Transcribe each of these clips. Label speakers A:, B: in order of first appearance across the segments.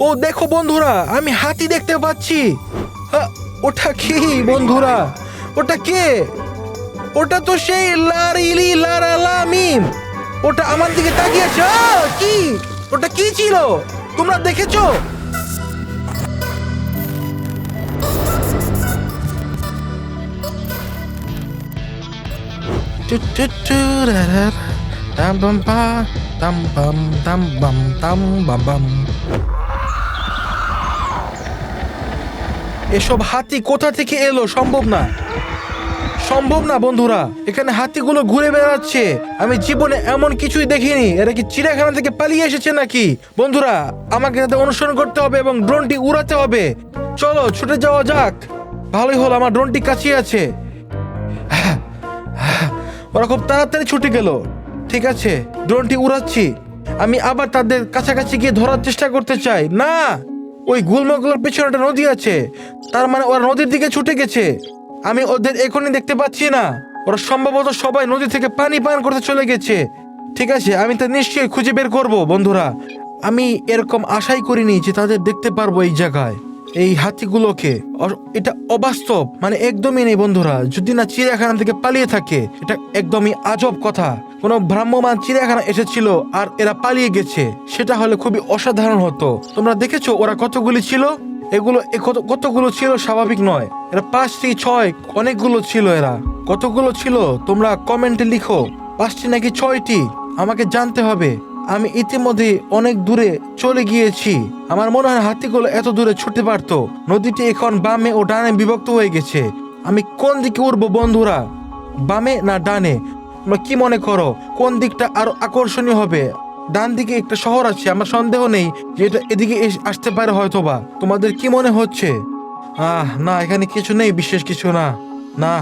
A: ও দেখো বন্ধুরা, আমি হাতি দেখতে পাচ্ছি। ওটা কি বন্ধুরা? ওটা কে? ওটা তো সেই লারিলি লারালা মিম। ওটা আমার দিকে তাকিয়েছে। কি? ওটা কি ছিল? তোমরা দেখেছো? এসব হাতি কোথা থেকে এলো? সম্ভব না, সম্ভব না বন্ধুরা। এখানে হাতিগুলো ঘুরে বেড়াচ্ছে। আমি জীবনে এমন কিছুই দেখিনি। এরা কি চিড়িয়াখানা থেকে পালিয়ে এসেছে নাকি? বন্ধুরা, আমাকে তাদের অনুসরণ করতে হবে এবং ড্রোনটি উড়াতে হবে। চলো ছুটে যাওয়া যাক। ভালোই হলো, আমার ড্রোনটি কাছে আছে। ওরা খুব তাড়াতাড়ি ছুটে গেল। ঠিক আছে, ড্রোনটি উড়াচ্ছি। আমি আবার তাদের কাছাকাছি গিয়ে ধরার চেষ্টা করতে চাই। না, ওই গুলমগুলোর পিছনে একটা নদী আছে, তার মানে ওরা নদীর দিকে ছুটে গেছে। আমি ওদের এখনই দেখতে পাচ্ছি না। ওরা সম্ভবত সবাই নদী থেকে পানি পান করতে চলে গেছে। ঠিক আছে, আমি তা নিশ্চয়ই খুঁজে বের করব। বন্ধুরা, আমি এরকম আশাই করিনি যে তাদের দেখতে পারবো এই জায়গায়, এই হাতিগুলোকে। এটা অবাস্তব, মানে একদমই নেই বন্ধুরা। যদি না চিড়িয়াখানা থেকে পালিয়ে থাকে, এটা একদমই আজব কথা। কোনো ভ্রাম্যমান চিড়িয়াখানা এসেছিল আর এরা পালিয়ে গেছে, সেটা হলে খুবই অসাধারণ হতো। তোমরা দেখেছো ওরা কতগুলি ছিল? এগুলো কতগুলো ছিল স্বাভাবিক নয়। এরা 5টি 6 অনেকগুলো ছিল। এরা কতগুলো ছিল তোমরা কমেন্টে লিখো। 5টি নাকি 6টি আমাকে জানতে হবে। আমি ইতিমধ্যে অনেক দূরে চলে গিয়েছি। আমার মনে হয় হাতিগুলো এত দূরে ছুটতে পারতো। নদীটি এখন বামে ও ডানে বিভক্ত হয়ে গেছে। আমি কোন দিকে উঠবো বন্ধুরা? বামে না ডানে? তোমরা কি মনে করো কোন দিকটা আরো আকর্ষণীয় হবে? ডান দিকে একটা শহর আছে, আমার সন্দেহ নেই যে এটা এদিকে আসতে পারে হয়তোবা। তোমাদের কি মনে হচ্ছে? না, এখানে কিছু নেই, বিশেষ কিছু না। না,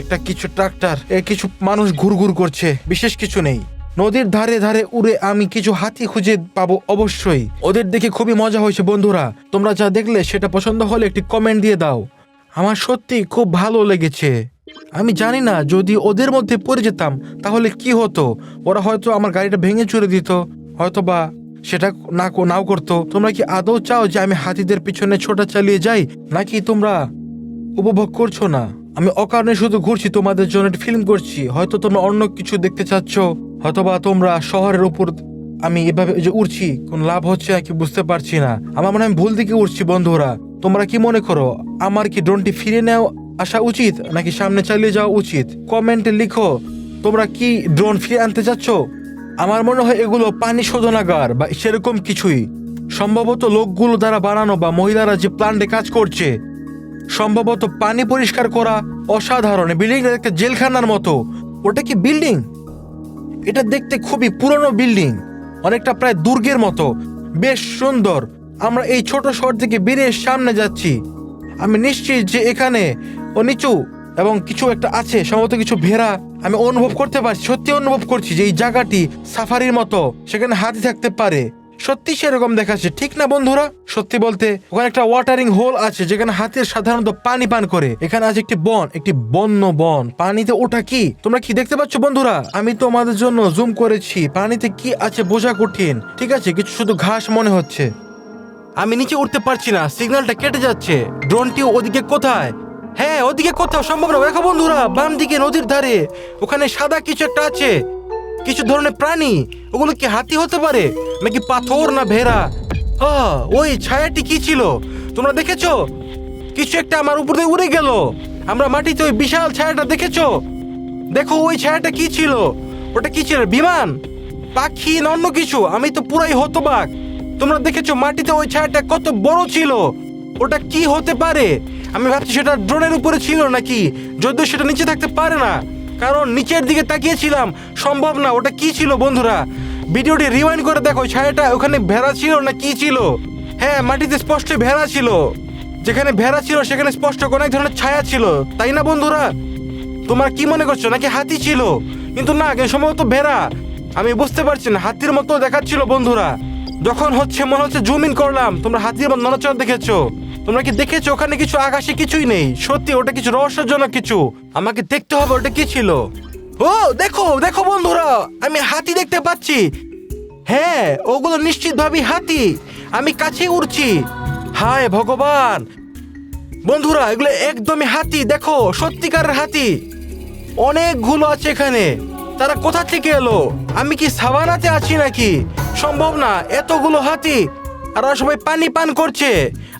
A: একটা কিছু ট্রাক্টর, কিছু মানুষ ঘুরঘুর করছে, বিশেষ কিছু নেই। নদীর ধারে ধারে উড়ে আমি কিছু হাতি খুঁজে পাবো অবশ্যই। ওদের দেখে খুবই মজা হয়েছে বন্ধুরা। তোমরা যা দেখলে সেটা পছন্দ হলে একটি কমেন্ট দিয়ে দাও। আমার সত্যি খুব ভালো লেগেছে। আমি জানি না যদি ওদের মধ্যে পড়ে যেতাম তাহলে কি হতো। ওরা হয়তো আমার গাড়িটা ভেঙে চুরে দিত, হয়তোবা সেটা নাও করতো। তোমরা কি আদৌ চাও যে আমি হাতিদের পিছনে ছোটা চালিয়ে যাই, নাকি তোমরা উপভোগ করছো না? আমি অকারণে শুধু ঘুরছি, তোমাদের জন্য একটা ফিল্ম করছি। হয়তো তোমরা অন্য কিছু দেখতে চাচ্ছ, হয়তোবা তোমরা শহরের উপর আমি এভাবে যে উড়ছি কোন লাভ হচ্ছে নাকি বুঝতে পারছি না। আমার মনে হয় আমি ভুল দিকে উঠছি বন্ধুরা। তোমরা কি মনে করো আমার কি ড্রোনটি ফিরে নেওয়া আসা উচিত নাকি সামনে চালিয়ে যাওয়া উচিত? কমেন্টে লিখো তোমরা কি ড্রোন ফিরে আনতে চাচ্ছ। আমার মনে হয় এগুলো পানি শোধনাগার বা সেরকম কিছুই। সম্ভবত লোকগুলো দ্বারা বানানো বা মহিলারা যে প্ল্যান্টে কাজ করছে, সম্ভবত পানি পরিষ্কার করা। অসাধারণ, বিল্ডিংটা দেখতে জেলখানার মতো। ওটা কি বিল্ডিং? এটা দেখতে খুবই পুরনো বিল্ডিং, অনেকটা প্রায় দুর্গের মতো, বেশ সুন্দর। আমরা এই ছোট শহর থেকে বেরিয়ে সামনে যাচ্ছি। আমি নিশ্চিত যে এখানে নিচু এবং কিছু একটা আছে, সম্ভবত কিছু ভেড়া। আমি অনুভব করতে পারছি, সত্যি অনুভব করছি যে এই জায়গাটি সাফারির মতো, সেখানে হাতি থাকতে পারে। সত্যি সেরকম দেখাচ্ছে, ঠিক না বন্ধুরা? সত্যি বলতে ওখানে একটা ওয়াটারিং হোল আছে যেখানে হাতির সাধারণত পানি পান করে। এখানে আছে একটি বন, একটি বন্য বন। পানিতে ওটা কি তোমরা কি দেখতে পাচ্ছ বন্ধুরা? আমি তোমাদের জন্য জুম করেছি। পানিতে কি আছে বোঝা কঠিন। ঠিক আছে, কিছু শুধু ঘাস মনে হচ্ছে। আমি নিচে উঠতে পারছি না, সিগন্যালটা কেটে যাচ্ছে। ড্রোনটি ওদিকে কোথায়? হ্যাঁ, ওদিকে কোথাও, সম্ভব না। দেখো বন্ধুরা, বাম দিকে নদীর ধারে ওখানে সাদা কিছু একটা আছে, কিছু ধরনের প্রাণী। ওগুলো কি হাতি হতে পারে নাকি পাথর না ভেড়া? ওই ছায়াটি কি ছিল তোমরা দেখেছো? কিছু একটা আমার উপর দিয়ে উড়ে গেল। আমরা মাটিতে ওই বিশাল ছায়াটা দেখেছো? দেখো ওই ছায়াটা কি ছিল? ওটা কি ছিল? বিমান, পাখি না অন্য কিছু? আমি তো পুরাই হতবাক। তোমরা দেখেছো মাটিতে ওই ছায়াটা কত বড় ছিল? ওটা কি হতে পারে? আমি ভাবছি সেটা ড্রোনের উপরে ছিল নাকি, যদিও সেটা নিচে থাকতে পারে না, কারণ নিচের দিকে তাকিয়েছিলাম। সম্ভব না। ওটা কি ছিল বন্ধুরা? ভিডিওটি রিওয়াইন্ড করে দেখো, ছায়াটা ওখানে ভেড়া ছিল না কি ছিল? হ্যাঁ, মাটিতে স্পষ্ট ভেড়া ছিল। যেখানে ভেড়া ছিল সেখানে স্পষ্ট কোন এক ধরনের ছায়া ছিল, তাই না বন্ধুরা? তোমরা কি মনে করছো নাকি হাতি ছিল? কিন্তু না, সম্ভবত ভেড়া। আমি বুঝতে পারছি না, হাতির মতো দেখাচ্ছিল বন্ধুরা। যখন মনে হচ্ছে জুম ইন করলাম, তোমরা হাতির মতো নড়াচড়া দেখেছো? তোমরা কি দেখেছো ওখানে কিছু আকাশে কিছুই নেই? সত্যি ওটা কিছু রহস্যজনক কিছু। আমাকে দেখতে হবে ওটা কি ছিল। ও দেখো দেখো বন্ধুরা, আমি হাতি দেখতে পাচ্ছি। হ্যাঁ, ওগুলো নিশ্চিতভাবেই হাতি। আমি কাছে উড়ছি। হায় ভগবান বন্ধুরা, এগুলো একদমই হাতি। দেখো, সত্যিকারের হাতি। অনেকগুলো আছে এখানে। তারা কোথা থেকে এলো? আমি কি সাভানাতে আছি নাকি? সম্ভব না, এতগুলো হাতি। আর ওরা সবাই পানি পান করছে।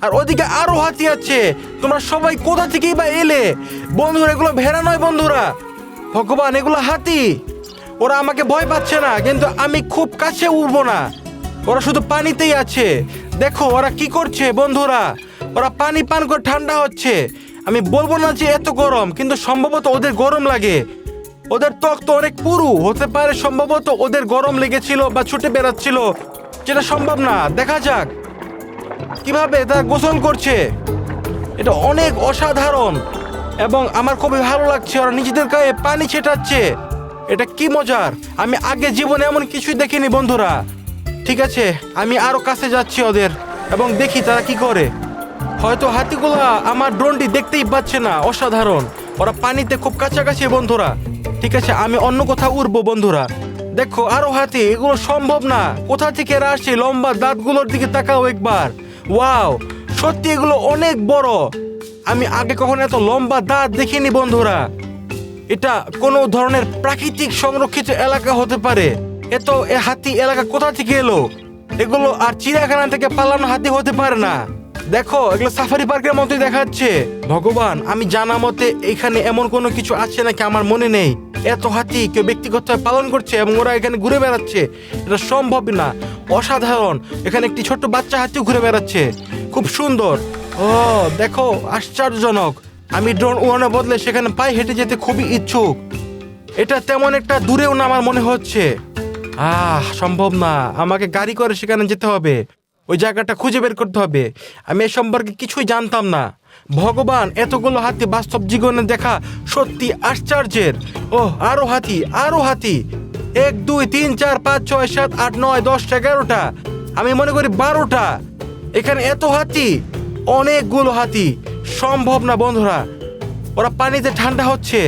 A: আর ওদিকে আরো হাতি আছে। তোমরা সবাই কোথা থেকেই বা এলে? বন্ধুরা, এগুলো ভেড়া নয় বন্ধুরা। ভগবান, এগুলো হাতি। ওরা আমাকে ভয় পাচ্ছে না, কিন্তু আমি খুব কাছে উঠবো না। ওরা শুধু পানিতেই আছে। দেখো ওরা কি করছে বন্ধুরা। ওরা পানি পান করে ঠান্ডা হচ্ছে। আমি বলবো না যে এত গরম, কিন্তু সম্ভবত ওদের গরম লাগে। ওদের ত্বক তো অনেক পুরু হতে পারে, সম্ভবত ওদের গরম লেগেছিল বা ছুটে বেড়াচ্ছিল, যেটা সম্ভব না। দেখা যাক কিভাবে তারা গোসল করছে। এটা অনেক অসাধারণ এবং আমার খুবই ভালো লাগছে। ওরা নিজেদের গায়ে পানি ছেটাচ্ছে। এটা কি মজার! আমি আগে জীবনে এমন কিছুই দেখিনি বন্ধুরা। ঠিক আছে, আমি আরো কাছে যাচ্ছি ওদের এবং দেখি তারা কি করে। হয়তো হাতিগুলা আমার ড্রোনটি দেখতেই পাচ্ছে না। অসাধারণ, ওরা পানিতে খুব কাছাকাছি বন্ধুরা। ঠিক আছে, আমি অন্য কোথাও উড়বো বন্ধুরা। দেখো আরো হাতি। এগুলো সম্ভব না। কোথা থেকে এরা আসছে? লম্বা দাঁতগুলোর দিকে তাকাও একবার। ওয়াও, সত্যি এগুলো অনেক বড়। আমি আগে কখনো এত লম্বা দাঁত দেখিনি বন্ধুরা। এটা কোনো ধরনের প্রাকৃতিক সংরক্ষিত এলাকা হতে পারে। এত হাতি এলাকা কোথা থেকে এলো? এগুলো আর চিড়িয়াখানা থেকে পালানো হাতি হতে পারে না। দেখো, এগুলো সাফারি পার্কের মতোই দেখাচ্ছে। ভগবান, আমি জানা মতে এখানে এমন কোনো কিছু আছে নাকি আমার মনে নেই। এত হাতি কেউ ব্যক্তিগতভাবে পালন করছে এবং ওরা এখানে ঘুরে বেড়াচ্ছে। এটা সম্ভব না। অসাধারণ। এখানে একটি ছোট্ট বাচ্চা হাতিও ঘুরে বেড়াচ্ছে। খুব সুন্দর। ও দেখো, আশ্চর্যজনক। আমি ড্রোন উড়ানোর বদলে সেখানে পায়ে হেঁটে যেতে খুবই ইচ্ছুক। এটা তেমন একটা দূরেও না আমার মনে হচ্ছে। সম্ভব না। আমাকে গাড়ি করে সেখানে যেতে হবে। ওই জায়গাটা খুঁজে বের করতে হবে। আমি এ সম্পর্কে কিছুই জানতাম না। ভগবান, এতগুলো হাতি বাস্তব জীবনে দেখা সত্যি আশ্চর্যের। ওহ, আরো হাতি, আরো হাতি। 1 2 3 4 5 6 7 8 9 10 11টা। আমি মনে করি 12টা। এখানে এত হাতি, অনেকগুলো হাতি। সম্ভব না বন্ধুরা। ওরা পানিতে ঠান্ডা হচ্ছে।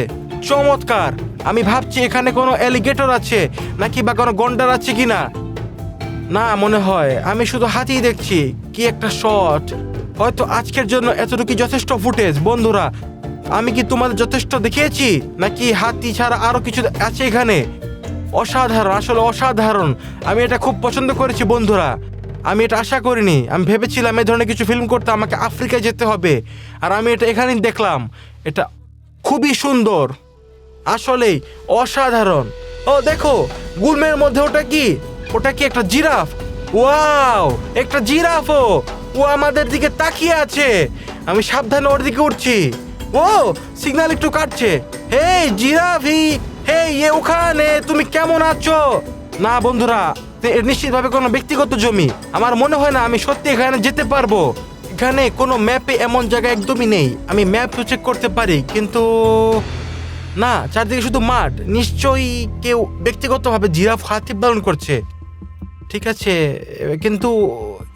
A: চমৎকার। আমি ভাবছি এখানে কোনো অ্যালিগেটর আছে নাকি বা কোনো গন্ডার আছে কিনা। না, মনে হয় আমি শুধু হাতি দেখছি। কি একটা শট! হয়তো আজকের জন্য এতটুকু যথেষ্ট ফুটেজ বন্ধুরা। আমি কি তোমাদের যথেষ্ট দেখিয়েছি নাকি হাতি ছাড়া আরো কিছু আছে এখানে? অসাধারণ, আসলে অসাধারণ। আমি এটা খুব পছন্দ করেছি বন্ধুরা। আমি এটা আশা করিনি। আমি ভেবেছিলাম এই ধরনের কিছু ফিল্ম করতে আমাকে আফ্রিকায় যেতে হবে, আর আমি এটা এখানেই দেখলাম। এটা খুবই সুন্দর, আসলেই অসাধারণ। ও দেখো, গুলমের মধ্যে ওটা কি? ওটা কি একটা জিরাফ? ওয়াও, একটা জিরাফও। ও আমাদের দিকে তাকিয়ে আছে। আমি সাবধানে ওর দিকে উঠছি। ও সিগন্যাল একটু কাটছে। হেই জিরাফি, হেই ওখানে, তুমি কেমন আছো? না বন্ধুরা, নিশ্চিতভাবে কোনো ব্যক্তিগত জমি। আমার মনে হয় না আমি সত্যি এখানে যেতে পারবো। এখানে কোনো ম্যাপে এমন জায়গা একদমই নেই। আমি ম্যাপ তো চেক করতে পারি, কিন্তু না, চারদিকে শুধু মাঠ। নিশ্চয়ই কেউ ব্যক্তিগতভাবে জিরাফ হাতি পালন করছে। ঠিক আছে, কিন্তু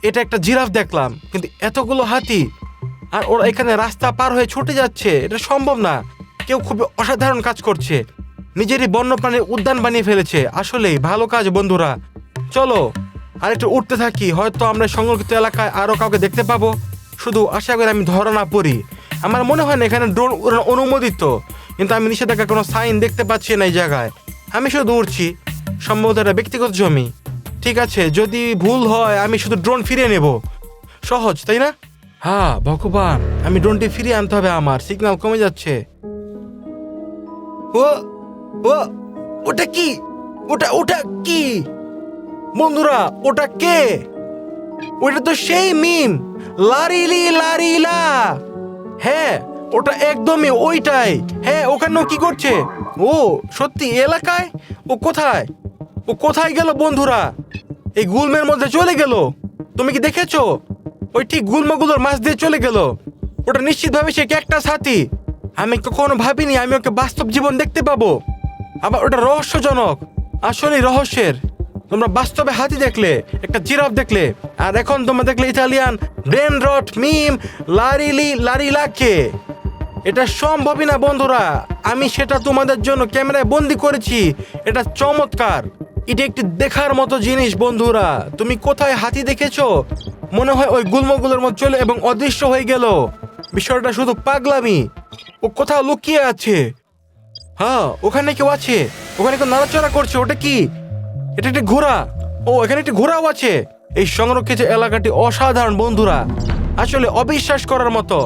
A: এটা একটা জিরাফ দেখলাম, কিন্তু এতগুলো হাতি আর ওরা এখানে রাস্তা পার হয়ে ছুটে যাচ্ছে। এটা সম্ভব না। কেউ খুব অসাধারণ কাজ করছে। নিজেরই বন্যপ্রাণীর উদ্যান বানিয়ে ফেলেছে। আসলেই ভালো কাজ বন্ধুরা। চলো আর একটু উঠতে থাকি। হয়তো আমরা সংরক্ষিত এলাকায় আরো কাউকে দেখতে পাবো। শুধু আশা করি আমি ধরা না পড়ি। আমার মনে হয় না এখানে ড্রোন অনুমোদিত, কিন্তু আমি নিষেধাজ্ঞার কোনো সাইন দেখতে পাচ্ছি না এই জায়গায়। আমি শুধু উড়ছি। সম্ভবত এটা ব্যক্তিগত জমি। ঠিক আছে, যদি ভুল হয় আমি শুধু ড্রোন ফিরিয়ে নেব। সহজ, তাই না? হ্যাঁ ভগবান, আমি ড্রোনটি ফিরিয়ে আনতে হবে। আমার সিগন্যাল কমে যাচ্ছে। ও ও ওটা কি? ওটা কি বন্ধুরা? ওটা কে? ওটা তো সেই মিম, লারিলি লারিলা। হ্যাঁ, ওটা একদমই ওইটাই। হ্যাঁ, ওখানেও কি করছে? ও সত্যি এলাকায়? ও কোথায় গেল বন্ধুরা? এই গুলমের মধ্যে চলে গেল। তুমি কি দেখেছো? ওই ঠিক গুলমাগুলোর মাছ দিয়ে চলে গেল। ওটা নিশ্চিতভাবে সে ক্যাকটাস হাতি। আমি কখনো ভাবিনি আমি ওকে বাস্তব জীবন দেখতে পাবো। আবার ওটা রহস্যজনক, আসলেই রহস্যের। তোমরা বাস্তবে হাতি দেখলে, একটা জিরাফ দেখলে, আর এখন তোমরা দেখলে ইতালিয়ান ব্রেন রট মিম লারিলি লারিলাকে। এটা সম্ভবই না বন্ধুরা। আমি সেটা তোমাদের জন্য ক্যামেরায় বন্দি করেছি। এটা চমৎকার। এটা একটি দেখার মতো জিনিস বন্ধুরা। তুমি কোথায় হাতি দেখেছো? মনে হয় ওই গুল্মগুলোর মধ্যে চলে এবং অদৃশ্য হয়ে গেল। বিষয়টা শুধু পাগলামি। ও কোথাও লুকিয়ে আছে। হ্যাঁ, ওখানে কেউ আছে। ওখানে কেউ নাড়াচড়া করছে। ওটা কি? এটা একটি ঘোড়া। ও, এখানে একটি ঘোড়াও আছে। এই সংরক্ষিত এলাকাটি অসাধারণ বন্ধুরা, আসলে অবিশ্বাস করার মতো।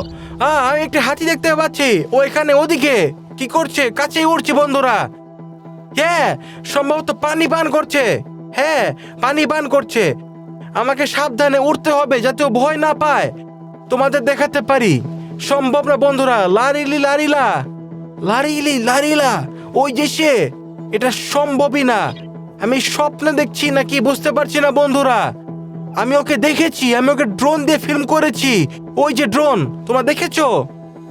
A: আমি একটি হাতি দেখতে পাচ্ছি। ও এখানে, ওদিকে কি করছে? কাছেই উঠছে বন্ধুরা। হ্যাঁ, সম্ভবত পানি পান করছে। হ্যাঁ, পানি পান করছে। আমাকে সাবধানে উঠতে হবে যাতে ও ভয় না পায়। তোমাদের দেখাতে পারি। সম্ভব না বন্ধুরা। লারিলি লারিলা, লারিলি লারিলা, ওই যে সে। এটা সম্ভবই না। আমি স্বপ্নে দেখছি নাকি বুঝতে পারছি না বন্ধুরা। আমি ওকে দেখেছি। আমি ওকে ড্রোন দিয়ে ফিল্ম করেছি। ওই যে ড্রোন, তোমরা দেখেছো?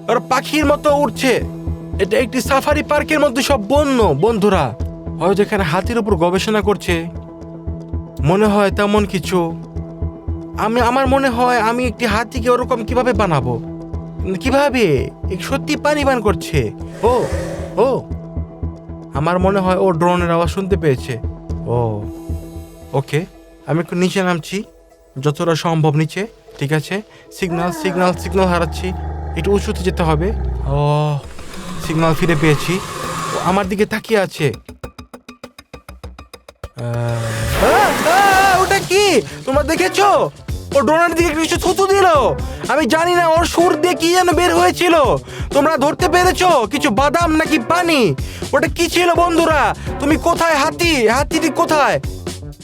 A: ওর পাখির মতো উঠছে। এটা একটি সাফারি পার্কের মধ্যে সব বন্য বন্ধুরা। হয়তো এখানে হাতির উপর গবেষণা করছে, মনে হয় তেমন কিছু। আমার মনে হয় আমি একটি হাতিকে ওরকম কিভাবে বানাবো? কিভাবে? সত্যি পানি পান করছে। ও ও আমার মনে হয় ও ড্রোনের আওয়াজ শুনতে পেয়েছে। ও ওকে, আমি একটু নিচে নামছি, যতটা সম্ভব নিচে। ঠিক আছে, সিগন্যাল সিগন্যাল সিগন্যাল হারাচ্ছি। একটু উঁচুতে যেতে হবে। ও, সিগন্যাল ফিরে পেয়েছি। ও আমার দিকে তাকিয়ে আছে। ওটা কি তোমরা দেখেছো? ও ড্রোনের দিকে কিছু থুতু দিল। আমি জানি না ওর সুর দিয়ে কি যেন বের হয়েছিল। তোমরা ধরতে পেরেছো? কিছু বাদাম নাকি পানি? ওটা কি ছিল বন্ধুরা? তুমি কোথায়? হাতিটি কোথায়?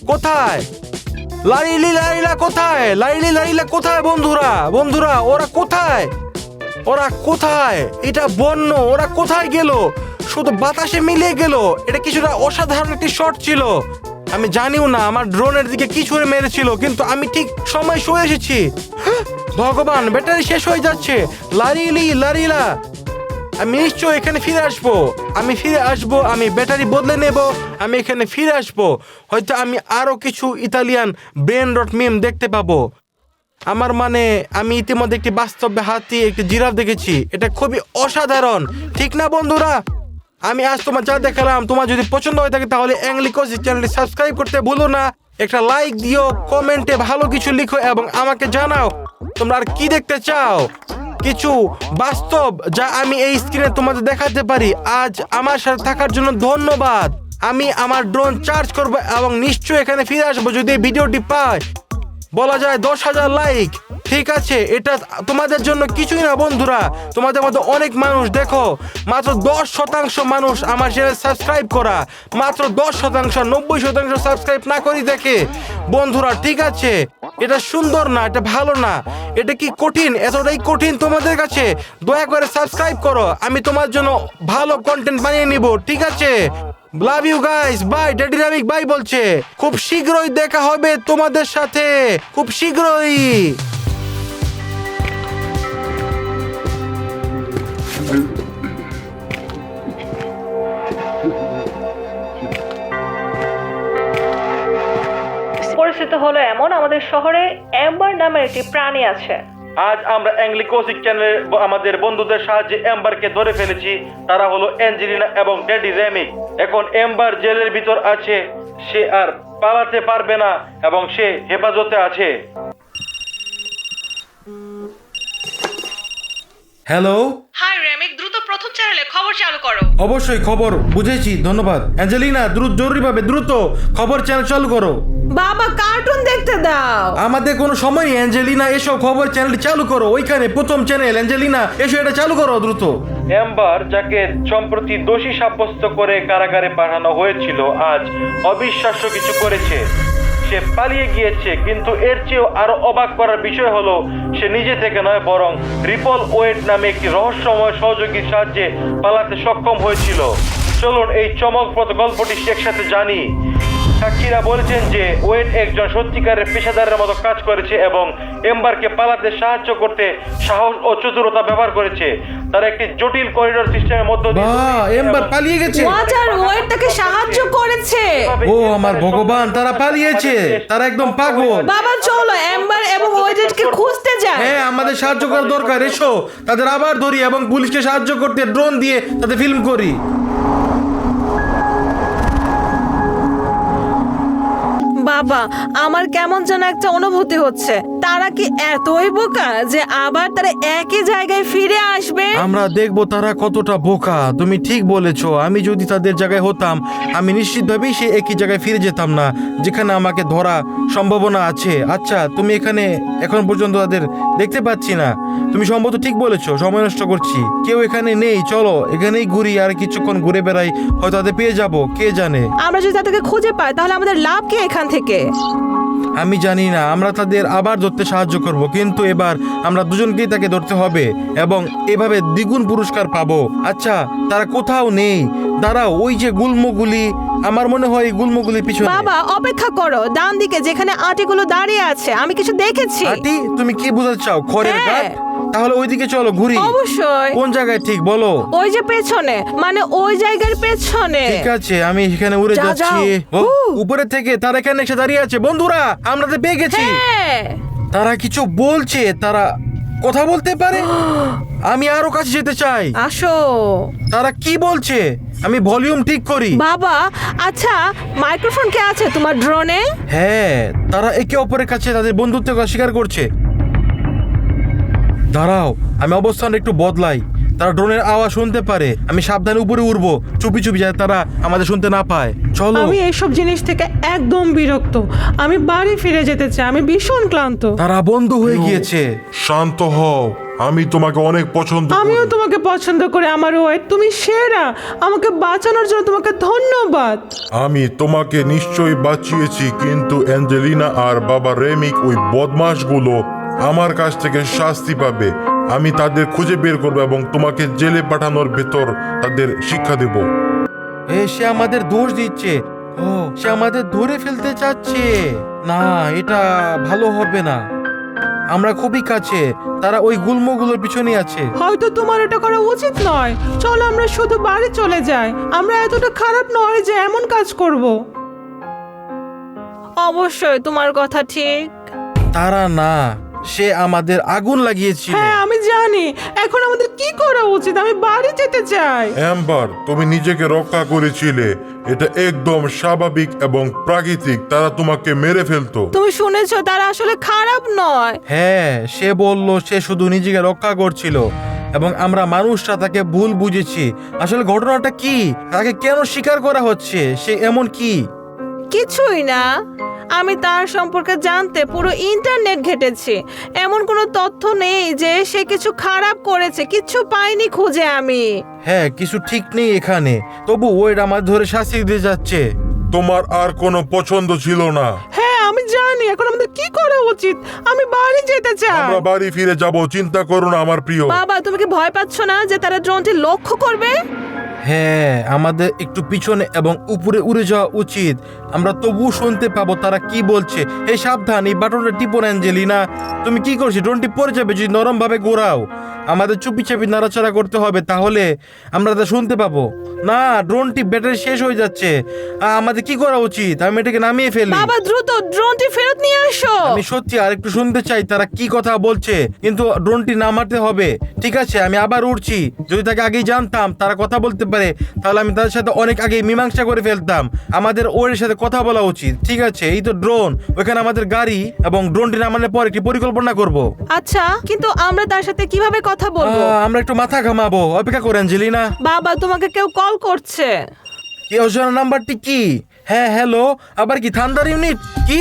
A: কোথায়? লারিলি লারিলা কোথায়? লারিলি লারিলা কোথায় বন্ধুরা? ওরা কোথায়? এটা বন্য। ওরা কোথায় গেল? শুধু বাতাসে মিলিয়ে গেল। এটা কিছুটা অসাধারণ একটি শট ছিল। আমি জানিও না আমার ড্রোনের দিকে কি ছুঁড়ে মেরেছিল, কিন্তু আমি ঠিক সময় শুয়ে এসেছি। ভগবান, ব্যাটারি শেষ হয়ে যাচ্ছে। লারিলি লারিলা, আমি নিশ্চয় এখানে ফিরে আসবো। আমি ব্যাটারি বদলে নেব। আমি এখানে ফিরে আসবো। হয়তো আমি আরো কিছু ইতালিয়ান ব্রেন রট মিম দেখতে পাবো। আমার মানে, আমি ইতিমধ্যে একটি বাস্তব হাতি, একটি জিরাফ দেখেছি। এটা খুবই অসাধারণ, ঠিক না বন্ধুরা? আমি আজ তোমার যা দেখালাম, তোমার যদি পছন্দ হয়ে থাকে তাহলে অ্যাংলিকোসিস চ্যানেলটি সাবস্ক্রাইব করতে ভুলো না। একটা লাইক দিও, কমেন্টে ভালো কিছু লিখো এবং আমাকে জানাও তোমরা আর কি দেখতে চাও। কিছু বাস্তব যা আমি এই স্ক্রিনে তোমাদের দেখাতে পারি। আজ আমার সাথে থাকার জন্য ধন্যবাদ। আমি আমার ড্রোন চার্জ করব এবং নিশ্চয়ই এখানে ফিরে আসবো যদি এই ভিডিওটি পাই, বলা যায় 10,000 লাইক। ঠিক আছে, এটা তোমাদের জন্য কিছুই না বন্ধুরা। তোমাদের মধ্যে অনেক মানুষ, দেখো মাত্র 10% মানুষ আমার চ্যানেল সাবস্ক্রাইব করা। মাত্র 10%। 90% সাবস্ক্রাইব না করি দেখে বন্ধুরা। ঠিক আছে, এটা সুন্দর না, এটা ভালো না। এটা কি কঠিন? এতটাই কঠিন তোমাদের কাছে? দয়া করে সাবস্ক্রাইব করো। আমি তোমার জন্য ভালো কন্টেন্ট বানিয়ে নিব। ঠিক আছে, love you guys, bye. Daddy Ramik bye বলছে। খুব শীঘ্রই দেখা হবে তোমাদের সাথে, খুব শীঘ্রই।
B: পরিস্থিতি হলো এমন, আমাদের শহরে এম্বার নামের একটি প্রাণী আছে।
A: আজ আমরা অ্যাংলিকোসিক চ্যানেলে আমাদের বন্ধুদের সাহায্যে এম্বারকে ধরে ফেলেছি। তারা হলো অ্যাঞ্জেলিনা এবং ড্যাডি রেমিক। এখন এম্বার জেলের ভিতর আছে। সে আর পালাতে পারবে না এবং সে হেফাজতে আছে। হ্যালো,
B: হাই রেমিক, দ্রুত প্রথম চ্যানেলে খবর চালু করো।
A: অবশ্যই খবর, বুঝেছি, ধন্যবাদ। অ্যাঞ্জেলিনা, জরুরিভাবে দ্রুত খবর চ্যানেল চালু করো।
B: বাবা, কার্টুন দেখতে দাও।
A: আমাদের কোনো সময় নেই অ্যাঞ্জেলিনা, এসো খবর চ্যানেলটি চালু করো। ওইখানে প্রথম চ্যানেল। অ্যাঞ্জেলিনা, এসো এটা চালু করো দ্রুত। এম্বার, যাকে সম্প্রতি দোষী সাব্যস্ত করে কারাগারে পাঠানো হয়েছিল, আজ অবিশ্বাস্য কিছু করেছে। সে পালিয়ে গিয়েছে, কিন্তু এর চেয়েও আরো অবাক করার বিষয় হলো সে নিজে থেকে নয়, বরং রিপল ওয়েট নামে একটি রহস্যময় সহযোগীর সাহায্যে পালাতে সক্ষম হয়েছিল। চলুন এই চমকপ্রদ গল্পটি একসাথে জানি। সাক্ষীরা বলেছেন যে ওয়েড একজন সত্যিকারের পেশাদারের মতো কাজ করেছে এবং এম্বারকে পালাতে সাহায্য করতে সাহস ও চতুরতা ব্যবহার করেছে। তারা একটি জটিল করিডোর সিস্টেমের মধ্য দিয়ে এম্বার পালিয়ে গেছে।
B: ওয়াটার ওয়েড তাকে সাহায্য করেছে।
A: ও আমার ভগবান, তারা পালিয়েছে। তারা একদম পাগল।
B: বাবা চলো এম্বার এবং ওয়েডকে খুঁজতে যাই।
A: হ্যাঁ, আমাদের সাহায্য করার দরকার। এসো তাদের আবার ধরি এবং পুলিশকে সাহায্য করতে ড্রোন দিয়ে তাদের ফিল্ম করি।
B: বাবা, আমার কেমন যেন একটা অনুভূতি হচ্ছে।
C: তারা কি এতই বোকা যে আবার তারা একই জায়গায় ফিরে আসবে?
A: আমরা দেখবো তারা কতটা বোকা। তুমি ঠিক বলেছো, আমি যদি তাদের জায়গায় হতাম আমি নিশ্চিতভাবেই সে একই জায়গায় ফিরে যেতাম না যেখানে আমাকে ধরা সম্ভাবনা আছে। আচ্ছা, তুমি এখানে এখন পর্যন্ত তাদের দেখতে পাচ্ছি না। তুমি সম্ভবত ঠিক বলেছো, সময় নষ্ট করছি, কেউ এখানে নেই। চলো এখানেই ঘুরি, আর কিছুক্ষণ ঘুরে বেড়াই, হয়তো তাদের পেয়ে যাব, কে জানে।
C: আমরা যদি তাদেরকে খুঁজে পাই তাহলে আমাদের লাভ কি এখান থেকে?
A: আমি জানি না, আমরা তাদের আবার ধরতে সাহায্য করব, কিন্তু এবার আমরা দুজনকেই তাকে ধরতে হবে এবং এভাবে দ্বিগুণ পুরস্কার পাবো। আচ্ছা, তারা কোথাও নেই। দাঁড়াও, ওই যে গুল্মগুলি, আমার মনে হয় এই গুল্মগুলির পিছনে।
C: বাবা অপেক্ষা করো, ডান দিকে যেখানে আটিগুলো দাঁড়িয়ে আছে আমি কিছু দেখেছি।
A: আটি? তুমি কি বোঝাতে চাও, খড়ের
C: হ্যাঁ।
A: গাছ? তাহলে ওইদিকে চলো, ঘুরি।
C: অবশ্যই।
A: কোন জায়গায় ঠিক বলো?
C: ওই যে পেছনে, মানে ওই জায়গার পেছনে।
A: ঠিক আছে, আমি এখানে উড়ে
C: যাও,
A: যাচ্ছি।
C: যাও।
A: ও, উপরে থেকে তারা এখানে এসে দাঁড়িয়ে আছে। বন্ধুরা, আমরা তো পেয়ে গেছি।
C: হ্যাঁ।
A: তারা কিছু বলছে, তারা কথা বলতে পারে। আমি আরো কাছে যেতে চাই।
C: আসো।
A: তারা কি বলছে? আমি ভলিউম ঠিক করি।
C: বাবা, আচ্ছা মাইক্রোফোন কে আছে তোমার ড্রোনে?
A: হ্যাঁ, তারা একে অপরের কাছে তাদের বন্ধুত্ব স্বীকার করছে। দাঁড়াও, আমি অবস্থানটা একটু বদলাই। তারা ড্রোনের আওয়াজ শুনতে পারে। আমি সাবধানে উপরে উঠবো, চুপি চুপি, যাতে তারা আমাদের শুনতে না পায়। চলো।
D: আমি এইসব জিনিস থেকে একদম বিরক্ত। আমি বাড়ি ফিরে যেতে চাই, আমি ভীষণ ক্লান্ত।
A: তারা বন্ধু হয়ে গিয়েছে।
E: শান্ত হও, আমি তোমাকে অনেক পছন্দ করি।
D: আমিও তোমাকে পছন্দ করি আমার ওয়াইফ, তুমি সেরা। আমাকে বাঁচানোর জন্য তোমাকে ধন্যবাদ।
E: আমি তোমাকে নিশ্চয়ই বাঁচিয়েছি, কিন্তু অ্যাঞ্জেলিনা আর বাবা রেমিক, ওই বদমাশগুলো আমার কাছ থেকে শাস্তি পাবে। আমি তাদের খুঁজে বের করবো এবং তোমাকে জেলে পাঠানোর ভেতর তাদের শিক্ষা দেব।
A: সে আমাদের দোষ দিচ্ছে। ও, সে আমাদের ধরে ফেলতে চাচ্ছে। না, এটা ভালো হবে না। আমরা খুবই কাছে, তারা ওই গুল্মগুলোর পিছনে আছে।
D: হয়তো তোমার এটা করা উচিত নয়। চলো আমরা শুধু বাড়ি চলে যাই। আমরা এতটা খারাপ নয় যে এমন কাজ করব।
C: অবশ্যই তোমার কথা ঠিক।
A: তারা না, সে আমাদের আগুন লাগিয়েছিল।
D: হ্যাঁ আমি জানি। এখন আমাদের কি করা উচিত? আমি বাড়ি যেতে চাই।
E: অ্যাম্বার, তুমি নিজেকে রক্ষা করেছিলে। এটা একদম স্বাভাবিক এবং প্রাকৃতিক। তারা তোমাকে মেরে ফেলতো।
C: তুমি শুনেছো, তারা আসলে খারাপ নয়।
A: হ্যাঁ, সে বলল সে শুধু নিজেকে রক্ষা করছিল এবং আমরা মানুষরা তাকে ভুল বুঝেছি। আসলে ঘটনাটা কি? তাকে কেন স্বীকার করা হচ্ছে? সে এমন কি?
C: কিছুই না। আমি তার সম্পর্কে জানতে পুরো ইন্টারনেট ঘেটেছি। এমন কোনো তথ্য নেই যে সে কিছু খারাপ করেছে। কিচ্ছু পাইনি খুঁজে আমি।
A: হ্যাঁ, কিছু ঠিক নেই এখানে। তবু ওইটা আমার ধরে শাস্তি দিয়ে যাচ্ছে।
E: তোমার আর কোনো পছন্দ ছিল না।
D: হ্যাঁ আমি জানি। এখন আমাদের কি করা উচিত? আমি বাড়ি যেতে চাই।
E: আমরা বাড়ি ফিরে যাব, চিন্তা করো না আমার প্রিয়।
C: বাবা, তুমি কি ভয় পাচ্ছ না যে তারা ড্রোনটি লক্ষ্য করবে?
A: হ্যাঁ, আমাদের একটু পিছনে এবং উপরে উড়ে যাওয়া উচিত। আমরা তবুও শুনতে পাবো তারা কি বলছে। এই সাবধান, এই বাটনটা টিপো না অ্যাঞ্জেলিনা। তুমি কি করছো? ড্রোনটি পড়ে যাবে যদি নরম ভাবে ঘোরাও। আমাদের চুপি চাপি নাড়াচাড়া করতে হবে, তাহলে আমরা তা শুনতে পাবো। না, ড্রোনটি ব্যাটারি শেষ হয়ে যাচ্ছে। আমাদের কি করা উচিত? আমি এটাকে নামিয়ে ফেলি।
C: বাবা দ্রুত ড্রোনটি ফেরত নিয়ে আসো।
A: আমি সত্যি আর একটু শুনতে চাই তারা কি কথা বলছে, কিন্তু ড্রোনটি নামাতে হবে। ঠিক আছে, আমি আবার উড়ছি। যদি তাকে আগেই জানতাম তারা কথা বলতে পারে, তাহলে আমি তাদের সাথে অনেক আগে মীমাংসা করে ফেলতাম। আমাদের ওর সাথে কথা বলা উচিত। ঠিক আছে, এই তো ড্রোন, ওখানে আমাদের গাড়ি, এবং ড্রোনটি নামানোর পর একটি পরিকল্পনা করব।
C: আচ্ছা, কিন্তু আমরা তার সাথে কিভাবে কথা বলবো?
A: আমরা একটু মাথা ঘামাবো। অপেক্ষা করেন অ্যাঞ্জেলিনা।
C: বাবা, তোমাকে কেউ কল করছে।
A: কি অজানা নাম্বারটি কি? হ্যাঁ, হ্যালো। আবার কি থান্ডার ইউনিট? কি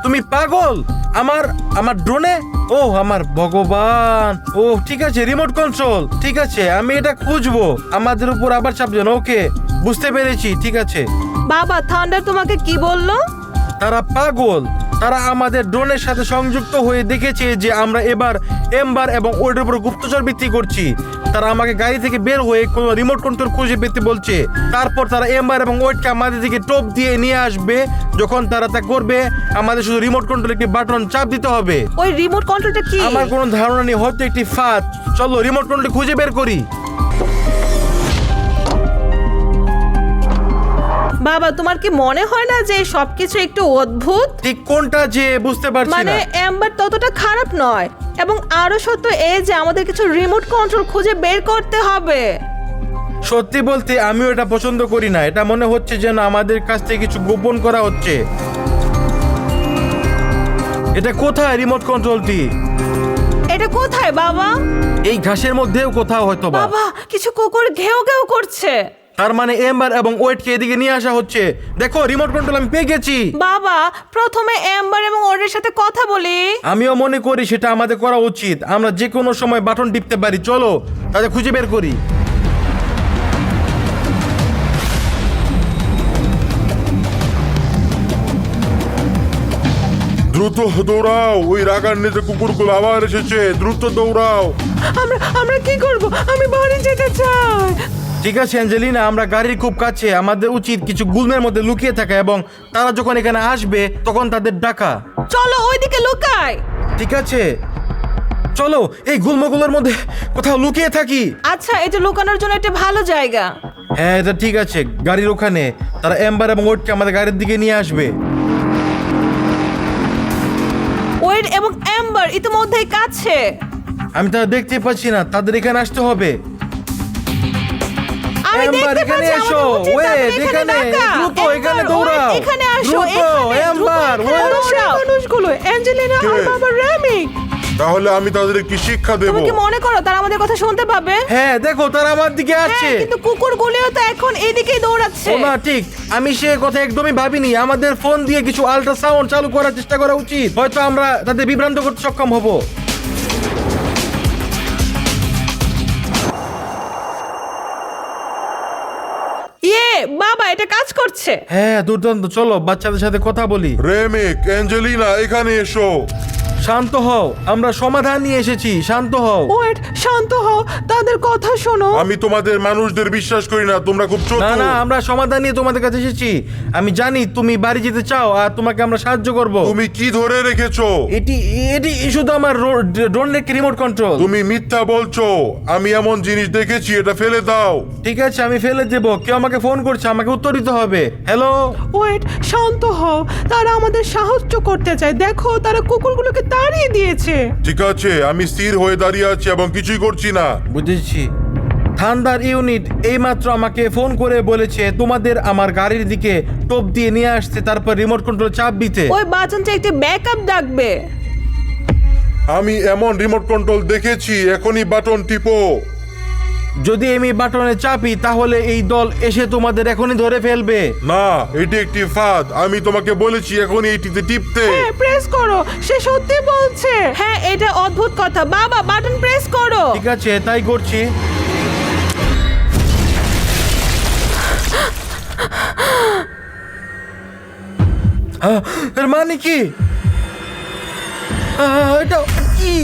A: তুমি পাগল? আমার ড্রোনে? ও আমার ভগবান। ও ঠিক আছে, রিমোট কন্ট্রোল। ঠিক আছে, আমি এটা খুঁজবো। আমাদের উপর আবার চাপছেন। ওকে, বুঝতে পেরেছি। ঠিক আছে।
C: বাবা, থান্ডার তোমাকে কি বললো?
A: তারা পাগল। তারা আমাদের ড্রোনের সাথে সংযুক্ত হয়ে দেখেছে যে আমরা এবার এম্বার এবং ওইটার উপর গুপ্তচর বৃত্তি করছি। তারা আমাকে গাড়ি থেকে বের হয়ে কোনো রিমোট কন্ট্রোল খুঁজে পেতে বলছে। তারপর তারা এম্বার এবং ওয়েটকে আমাদের দিকে টোপ দিয়ে নিয়ে আসবে। যখন তারা তা করবে, আমাদের শুধু রিমোট কন্ট্রোল একটি বাটন চাপ দিতে হবে।
C: ওই রিমোট কন্ট্রোলটা কি?
A: আমার কোনো ধারণা নেই, হয়তো একটি ফাঁদ। চলো রিমোট কন্ট্রোল খুঁজে বের করি।
C: বাবা, তোমার কি মনে হয় না যে সবকিছু একটু অদ্ভুত?
A: ঠিক কোনটা যে বুঝতে পারছি
C: মানে
A: না।
C: এম্বার ততটা খারাপ নয়, এবং আরো সত্য এই যে আমাদের কিছু রিমোট কন্ট্রোল খুঁজে বের করতে হবে।
A: সত্যি বলতে আমিও এটা পছন্দ করি না। এটা মনে হচ্ছে যেন আমাদের কাছ থেকে কিছু গোপন করা হচ্ছে। এটা কোথায় রিমোট কন্ট্রোলটি?
C: এটা কোথায় বাবা?
A: এই ঘাসের মধ্যেও কোথাও হয়তো বা।
C: বাবা, কিছু কুকুর ঘেউ ঘেউ করছে।
A: তার মানে এম্বার এবং ওয়েটকে এদিকে নিয়ে আসা হচ্ছে। দেখো রিমোট কন্ট্রোল আমি পেয়ে গেছি।
C: বাবা, প্রথমে এম্বার এবং ওরের সাথে কথা বলি।
A: আমিও মনে করি সেটা আমাদের করা উচিত। আমরা যে কোনো সময় বাটন টিপতে পারি। চলো তাদের খুঁজে বের করি।
E: দ্রুত দৌড়াও, ওই রাগান্বিত কুকুরগুলো আবার এসেছে, দ্রুত দৌড়াও।
D: আমরা কি করব? আমি বাড়ি যেতে চাই।
A: ঠিক আছে অ্যাঞ্জেলিনা, আমরা গাড়ির খুব কাছে। আমাদের উচিত কিছু গুলমের মধ্যে লুকিয়ে থাকা এবং তারা যখন এখানে আসবে তখন তাদের ডাকা।
C: চলো ওইদিকে লুকাই।
A: ঠিক আছে চলো এই গুলমগুলোর মধ্যে কোথাও লুকিয়ে থাকি।
C: আচ্ছা, এটা লুকানোর জন্য একটা ভালো জায়গা।
A: হ্যাঁ এটা ঠিক আছে, গাড়ির ওখানে। তারা এম্বার এবং ওয়েটকে আমাদের গাড়ির দিকে নিয়ে আসবে।
C: ওয়েড এবং এম্বার ইতিমধ্যেই কাছে।
A: আমি তারা দেখতে পাচ্ছি না, তাদের এখানে আসতে হবে।
C: আমি
A: এম্বার
C: দেখতে
A: এখানে
C: পাচ্ছি,
A: এসো,
C: আমাদের উচিত
A: ওয়েট
C: তাদের
A: এখানে,
C: ডাকা।
A: দ্রুত এখানে
C: এম্বার,
A: দৌড়াও,
C: ওয়েড, এখানে আসো,
A: দ্রুত
C: এখানে,
A: এম্বার,
C: দ্রুত
A: ওয়েট।
C: এখানে
D: সেই
C: দৌড়াও।
D: মানুষগুলো অ্যাঞ্জেলিনা আর
E: কে?
D: বাবা রেমিক।
E: তাহলে আমি তাদের কি শিক্ষা দেব?
C: তুমি কি মনে করো তারা আমাদের কথা শুনতে পাবে?
A: হ্যাঁ দেখো তারা আমার দিকে আসছে।
C: হ্যাঁ, কিন্তু কুকুরগুলিও তো এখন এদিকেই দৌড়াচ্ছে।
A: ও না ঠিক, আমি সে কথা একদমই ভাবিনি। আমাদের ফোন দিয়ে কিছু আল্ট্রাসাউন্ড চালু করার চেষ্টা করা উচিত। হয়তো আমরা তাদের বিভ্রান্ত করতে সক্ষম হব।
C: বাবা, এটা কাজ করছে।
A: হ্যাঁ দুর্দান্ত, চলো বাচ্চাদের সাথে কথা বলি।
E: রেমিক, অ্যাঞ্জেলিনা এখানে এসো।
A: শান্ত হও, আমরা সমাধান নিয়ে এসেছি, শান্ত হও।
D: ওয়েট, শান্ত হও, তাদের কথা শোনো।
E: আমি তোমাদের মানুষদের বিশ্বাস করি না, তোমরা খুব
A: না
E: চতুর।
A: না, আমরা সমাধান নিয়ে তোমাদের কাছে এসেছি। আমি জানি তুমি বাড়ি যেতে চাও আর তোমাকে আমরা সাহায্য করব।
E: তুমি কি ধরে রেখেছো?
A: এটি এটি শুধু আমার ড্রোন রিমোট কন্ট্রোল।
E: তুমি মিথ্যা বলছো। আমি এমন জিনিস দেখেছি, এটা ফেলে দাও।
A: ঠিক আছে আমি ফেলে দেব। কেউ আমাকে ফোন করছে, আমাকে উত্তর দিতে হবে। হ্যালো।
D: ওয়েট, শান্ত হও, তারা আমাদের সাহায্য করতে চায়। দেখো তারা কুকুরগুলোকে তাড়িয়ে দিয়েছে।
E: ঠিক আছে, আমি স্থির হয়ে দাঁড়িয়ে আছি এবং কিছুই করছি না।
A: বুঝেছি। থান্ডার ইউনিট এইমাত্র আমাকে ফোন করে বলেছে তোমাদের আমার গাড়ির দিকে টোপ দিয়ে নিয়ে আসতে, তারপর রিমোট কন্ট্রোল চাপ দিতে।
C: ওই বাটনটা একটি ব্যাকআপ ডাকবে।
E: আমি এমন রিমোট কন্ট্রোল দেখেছি, এখনই বাটন টিপো।
A: যদি আমি বাটনে চাপি তাহলে এই দল এসে তোমাদের এখনই ধরে ফেলবে।
E: না, এটি একটি ফাঁদ। আমি তোমাকে বলেছি এখনই এটিতে টিপতে।
D: হ্যাঁ, প্রেস করো, সে সত্যি বলছে।
C: হ্যাঁ, এটা অদ্ভুত কথা। বাবা, বাটন প্রেস করো।
A: ঠিক আছে তাই করছি। এর মানে কি? এটা কি?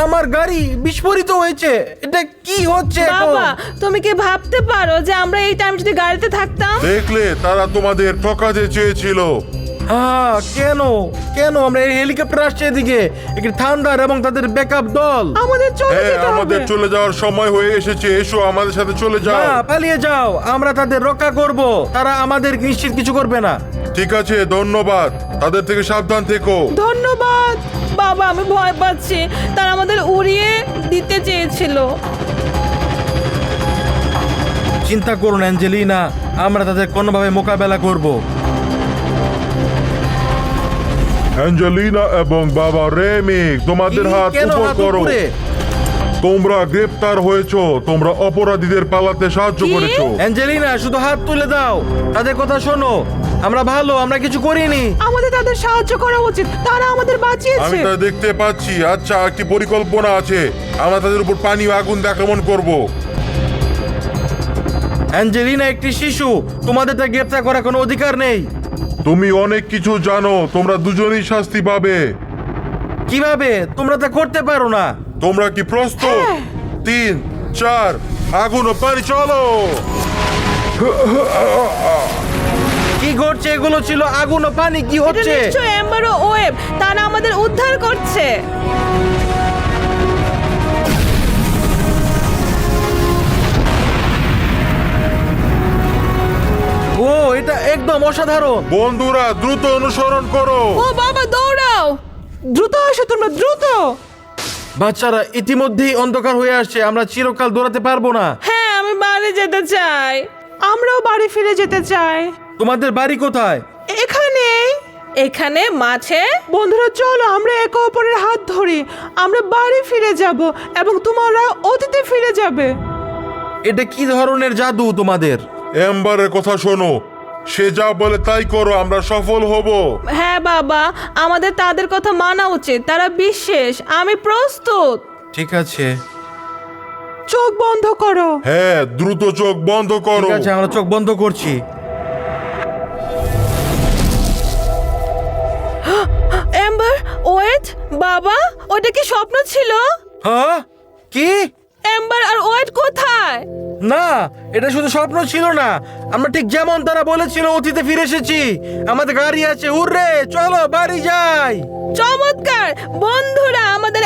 A: আমার গাড়ি বিস্ফোরিত হয়েছে। এটা কি হচ্ছে এখন?
C: বাবা, তুমি কি ভাবতে পারো যে আমরা এই টাইম যদি গাড়িতে থাকতাম?
E: দেখলে, তারা তোমাদের ঠকাতে চেয়েছিল।
A: কেন কেন আমরা এই হেলিকপ্টার আসছে এদিকে, একটি থান্ডার এবং তাদের ব্যাকআপ দল।
D: আমাদের চলে
E: হ্যাঁ,
D: যেতে হবে।
E: আমাদের চলে যাওয়ার সময় হয়ে এসেছে। এসো আমাদের সাথে চলে যাও।
A: না, পালিয়ে যাও, আমরা তাদের রক্ষা করব। তারা আমাদের নিশ্চিত কিছু করবে না।
E: ঠিক আছে, ধন্যবাদ। তাদের থেকে সাবধান থেকো।
D: ধন্যবাদ।
C: বাবা, আমি ভয় পাচ্ছি। তারা আমাদের উড়িয়ে দিতে চেয়েছিল।
A: চিন্তা করুন অ্যাঞ্জেলিনা, আমরা তাদের কোনোভাবে মোকাবেলা করব।
E: অ্যাঞ্জেলিনা এবং বাবা রেমিক, তোমাদের হাত
A: কেন
E: উপর
A: হাত
E: করো।
A: উপরে?
E: তোমরা গ্রেপ্তার হয়েছো। তোমরা অপরাধীদের পালাতে সাহায্য
C: কি?
E: করেছো।
A: অ্যাঞ্জেলিনা শুধু হাত তুলে দাও, তাদের কথা শোনো। আমরা ভালো, আমরা কিছু করিনি।
D: আমাদের তাদের সাহায্য করা উচিত, তারা আমাদের
E: আমি
D: বাঁচিয়েছে।
E: তা দেখতে পাচ্ছি। আচ্ছা, একটি পরিকল্পনা আছে। আমরা তাদের উপর পানি ও আগুন দিয়ে আক্রমণ করব।
A: অ্যাঞ্জেলিনা একটি শিশু, তোমাদের তা গ্রেপ্তার করার কোনো অধিকার নেই।
E: তুমি অনেক কিছু জানো। তোমরা দুজনেই শাস্তি পাবে।
A: কিভাবে? তোমরা তা করতে পারো না।
E: তোমরা কি প্রস্তুত? 3, 4, আগুন ও পানি, চলো।
A: কি ঘটছে? এগুলো ছিল আগুন ও পানি, কি
C: এটা
A: হচ্ছে?
C: নিশ্চয়ই এম্বার ও ওয়েব। তারা আমাদের উদ্ধার করছে।
A: ও এটা একদম অসাধারণ।
E: বন্ধুরা, দ্রুত অনুসরণ করো।
C: ও বাবা, দৌড়াও।
D: দ্রুত আসো তোমরা, দ্রুত।
A: বাচ্চারা ইতিমধ্যেই অন্ধকার হয়ে আসছে, আমরা চিরকাল দৌড়াতে পারবো না।
C: হ্যাঁ, আমি বাড়ি যেতে চাই।
D: আমরাও বাড়ি ফিরে যেতে চাই।
A: তোমাদের বাড়ি কোথায়?
D: এখানে
C: এখানে মাঠে?
D: বন্ধুরা চলো আমরা একে অপরের হাত ধরি, আমরা বাড়ি ফিরে যাব এবং তোমরা অতীতে ফিরে যাবে।
A: এটা কি ধরনের জাদু তোমাদের?
E: এম্বারের কথা শোনো, সে যা বলে তাই করো, আমরা সফল হব।
C: হ্যাঁ বাবা, আমাদের তাদের কথা মানা উচিত, তারা বিশেষ। আমি প্রস্তুত।
A: ঠিক আছে,
D: চোখ বন্ধ করো।
E: হ্যাঁ, দ্রুত চোখ বন্ধ করো।
A: ঠিক আছে, আমরা চোখ বন্ধ করছি।
C: এম্বার, ওয়েট, বাবা, ওটা কি স্বপ্ন ছিল?
A: হ্যাঁ? কি?
C: এম্বার আর ওয়েট কোথায়?
A: না, এটা শুধু স্বপ্ন ছিল না, আমরা ঠিক যেমন তারা বলেছিল অতীতে ফিরে এসেছি। আমাদের গাড়ি আছে, হুররে, চলো বাড়ি যাই।
C: চমৎকার বন্ধুরা, আমাদের